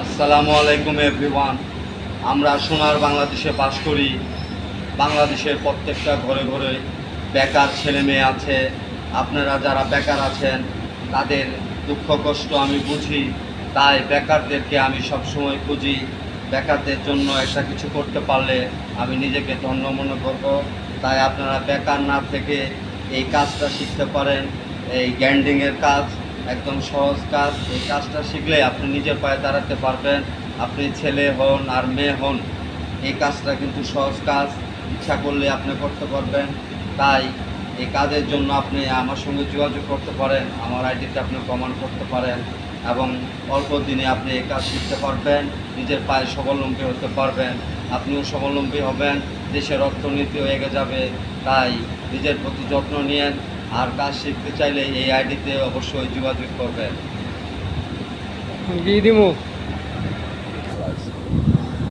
আসসালামু আলাইকুম এভরিওয়ান। আমরা সোনার বাংলাদেশে বাস করি। বাংলাদেশের প্রত্যেকটা ঘরে ঘরে বেকার ছেলে মেয়ে আছে। আপনারা যারা বেকার আছেন তাদের দুঃখ কষ্ট আমি বুঝি, তাই বেকারদেরকে আমি সবসময় খুঁজি। বেকারদের জন্য একটা কিছু করতে পারলে আমি নিজেকে ধন্য মনে করব। তাই আপনারা বেকার না থেকে এই কাজটা শিখতে পারেন। এই গ্যান্ডিংয়ের কাজ একদম সহজ কাজ। এই কাজটা শিখলে আপনি নিজের পায়ে দাঁড়াতে পারবেন। আপনি ছেলে হন আর মেয়ে হন, এই কাজটা কিন্তু সহজ কাজ। ইচ্ছা করলে আপনি করতে পারবেন। তাই এই কাজের জন্য আপনি আমার সঙ্গে যোগাযোগ করতে পারেন, আমার আইডিতে আপনি প্রমাণ করতে পারেন এবং অল্প দিনে আপনি এই কাজ শিখতে পারবেন, নিজের পায়ে স্বাবলম্বী হতে পারবেন। আপনিও স্বাবলম্বী হবেন, দেশের অর্থনীতিও এগিয়ে যাবে। তাই নিজের প্রতি যত্ন নিয়েন। আর কাজ শিখতে চাইলে এই আইডিতে অবশ্যই যোগাযোগ করবেন। দিয়ে দিমু।